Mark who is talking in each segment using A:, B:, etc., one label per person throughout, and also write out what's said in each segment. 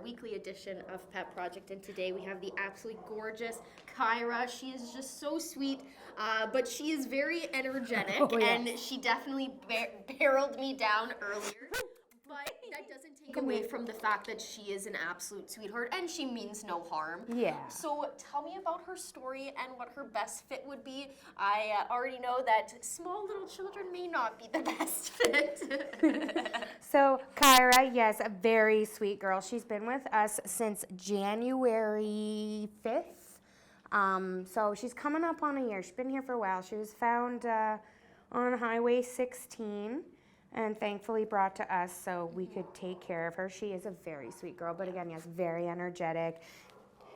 A: weekly edition of Pet Project, and today we have the absolutely gorgeous Kyra. She is just so sweet, but she is very energetic,
B: Oh, yes.
A: and she definitely barreled me down earlier. But that doesn't take away from the fact that she is an absolute sweetheart, and she means no harm.
B: Yeah.
A: So tell me about her story and what her best fit would be. I already know that small little children may not be the best fit.
B: So Kyra, yes, a very sweet girl. She's been with us since January 5th. So she's coming up on a year. She's been here for a while. She was found on Highway 16 and thankfully brought to us so we could take care of her. She is a very sweet girl, but again, yes, very energetic.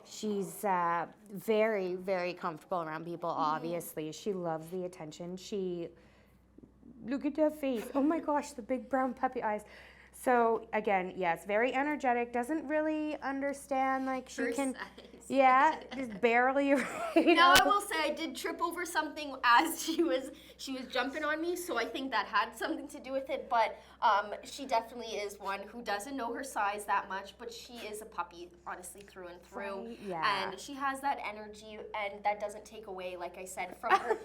B: She's very, very comfortable around people, obviously. She loves the attention. Look at that face. Oh my gosh, the big brown puppy eyes. So again, yes, very energetic, doesn't really understand, like she
A: Her
B: can,
A: size.
B: yeah, just barely,
A: Now I will say I did trip over something as she was jumping on me, so I think that had something to do with it. But she definitely is one who doesn't know her size that much, but she is a puppy, honestly, through and through.
B: Right, yeah.
A: And she has that energy, and that doesn't take away, like I said, from her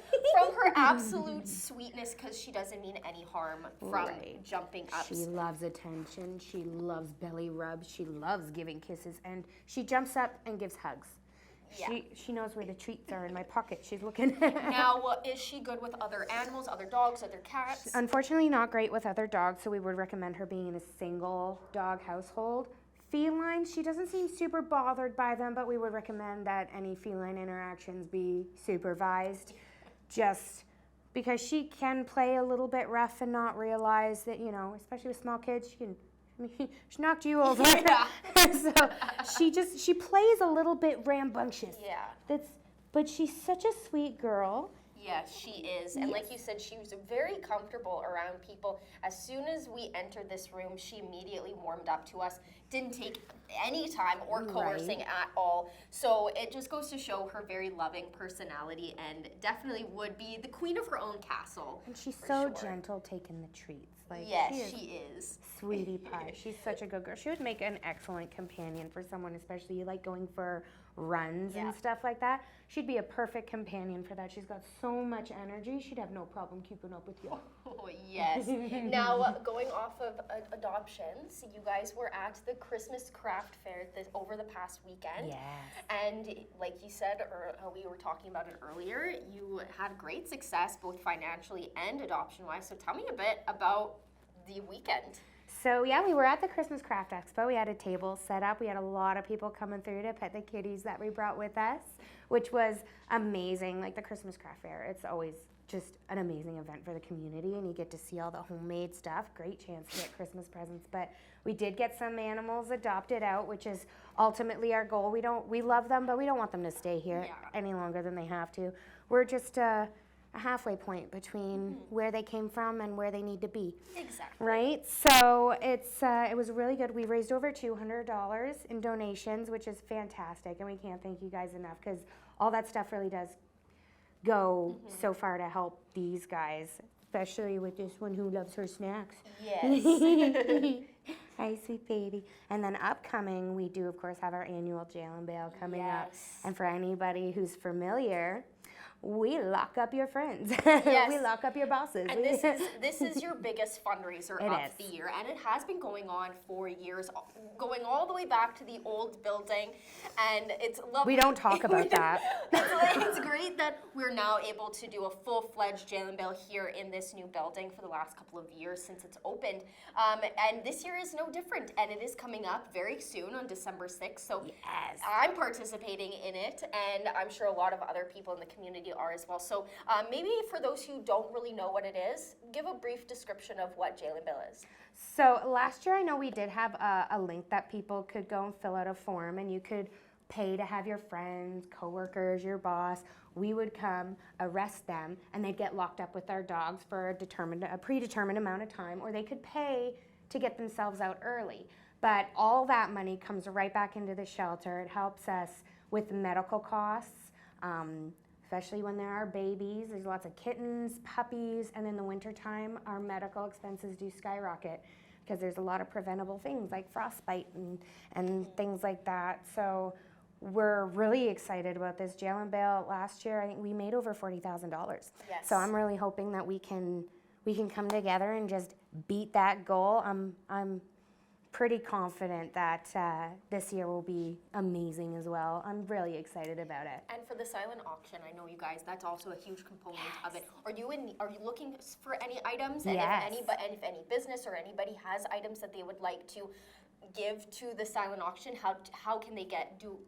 A: absolute sweetness, because she doesn't mean any harm from
B: Right.
A: jumping up.
B: She loves attention. She loves belly rubs. She loves giving kisses, and she jumps up and gives hugs.
A: Yeah.
B: She knows where the treats are in my pocket. She's looking.
A: Now, is she good with other animals, other dogs, other cats?
B: Unfortunately, not great with other dogs, so we would recommend her being in a single dog household. Feline, she doesn't seem super bothered by them, but we would recommend that any feline interactions be supervised, just because she can play a little bit rough and not realize that, especially with small kids, she knocked you over.
A: Yeah.
B: So she plays a little bit rambunctious.
A: Yeah.
B: But she's such a sweet girl.
A: Yes, she is. And like you said, she was very comfortable around people. As soon as we entered this room, she immediately warmed up to us. Didn't take any time or coercing at all. So it just goes to show her very loving personality, and definitely would be the queen of her own castle.
B: And she's
A: for
B: so
A: sure.
B: gentle taking the treats. Like,
A: Yes, she is.
B: Sweetie pie. She's such a good girl. She would make an excellent companion for someone, especially like going for runs and stuff like that. She'd be a perfect companion for that. She's got so much energy. She'd have no problem keeping up with you.
A: Oh, yes. Now, going off of adoptions, you guys were at the Christmas craft fair over the past weekend.
B: Yes.
A: And like you said, or we were talking about it earlier, you had great success both financially and adoption-wise. So tell me a bit about the weekend.
B: So yeah, we were at the Christmas Craft Expo. We had a table set up. We had a lot of people coming through to pet the kitties that we brought with us, which was amazing. Like the Christmas Craft Fair, it's always just an amazing event for the community, and you get to see all the homemade stuff. Great chance to get Christmas presents. But we did get some animals adopted out, which is ultimately our goal. We love them, but we don't want them to stay here any longer than they have to. We're just a halfway point between where they came from and where they need to be.
A: Exactly.
B: Right? So it was really good. We raised over $200 in donations, which is fantastic, and we can't thank you guys enough, because all that stuff really does go so far to help these guys, especially with this one who loves her snacks.
A: Yes.
B: Hi, sweet baby. And then upcoming, we do, of course, have our annual Jail and Bail coming up. And for anybody who's familiar, we lock up your friends.
A: Yes.
B: We lock up your bosses.
A: And this is your biggest fundraiser of the year, and it has been going on for years, going all the way back to the old building, and it's lovely.
B: We don't talk about that.
A: It's great that we're now able to do a full-fledged Jail and Bail here in this new building for the last couple of years since it's opened, and this year is no different, and it is coming up very soon on December 6th, so
B: Yes.
A: I'm participating in it, and I'm sure a lot of other people in the community are as well. So maybe for those who don't really know what it is, give a brief description of what Jail and Bail is.
B: So last year, I know we did have a link that people could go and fill out a form, and you could pay to have your friends, coworkers, your boss. We would come, arrest them, and they'd get locked up with our dogs for a predetermined amount of time, or they could pay to get themselves out early. But all that money comes right back into the shelter. It helps us with medical costs, especially when there are babies. There's lots of kittens, puppies, and in the wintertime, our medical expenses do skyrocket. because there's a lot of preventable things like frostbite and things like that. So we're really excited about this. Jail and bail last year, I think we made over $40,000.
A: Yes.
B: So I'm really hoping that we can come together and just beat that goal. I'm pretty confident that this year will be amazing as well. I'm really excited about it.
A: And for the silent auction, I know you guys, that's also a huge component of it. Are you looking for any items? And
B: Yes.
A: if any business or anybody has items that they would like to give to the silent auction, how can they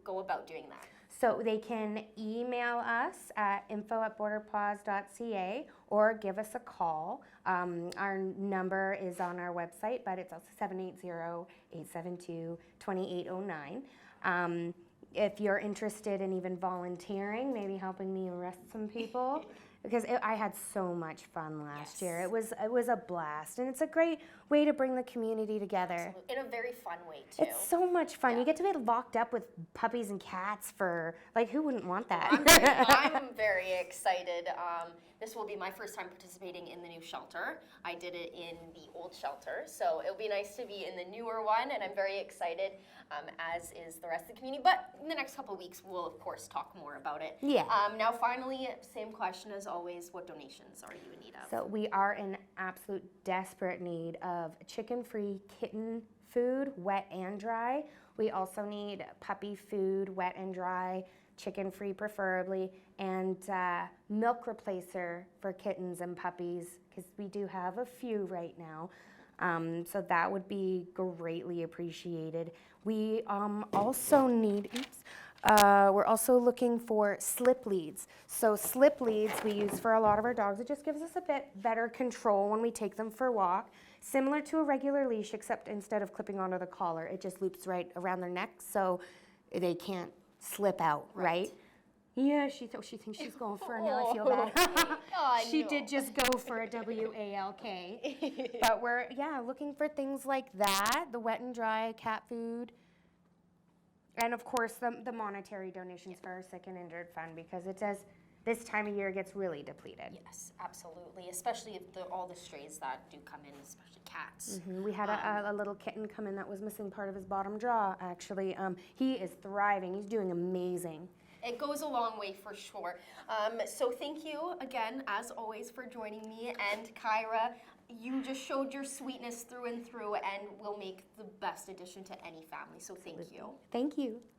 A: go about doing that?
B: So they can email us at info@borderpaws.ca or give us a call. Our number is on our website, but it's also 780-872-2809. If you're interested in even volunteering, maybe helping me arrest some people, because I had so much fun last year. It was a blast, and it's a great way to bring the community together.
A: Absolutely. In a very fun way too.
B: It's so much fun.
A: Yeah.
B: You get to be locked up with puppies and cats for, like, who wouldn't want that?
A: I'm very excited. This will be my first time participating in the new shelter. I did it in the old shelter, so it'll be nice to be in the newer one, and I'm very excited, as is the rest of the community. But in the next couple of weeks, we'll of course talk more about it.
B: Yeah.
A: Now, finally, same question as always: what donations are you in need of?
B: So we are in absolute desperate need of chicken-free kitten food, wet and dry. We also need puppy food, wet and dry, chicken-free preferably, and milk replacer for kittens and puppies, because we do have a few right now. So that would be greatly appreciated. We also need, we're also looking for slip leads. So slip leads we use for a lot of our dogs. It just gives us a bit better control when we take them for a walk. Similar to a regular leash, except instead of clipping onto the collar, it just loops right around their neck so they can't slip out, right? Yeah, she thinks she's going for it now. I feel bad. She did just go for a WALK. But we're, looking for things like that, the wet and dry cat food. And of course, the monetary donations for our sick and injured fund, because it does, this time of year gets really depleted.
A: Yes, absolutely. Especially if all the strays that do come in, especially cats.
B: We had a little kitten come in that was missing part of his bottom jaw, actually. He is thriving. He's doing amazing.
A: It goes a long way for sure. So thank you again, as always, for joining me. And Kyra, you just showed your sweetness through and through and will make the best addition to any family. So thank you.
B: Thank you.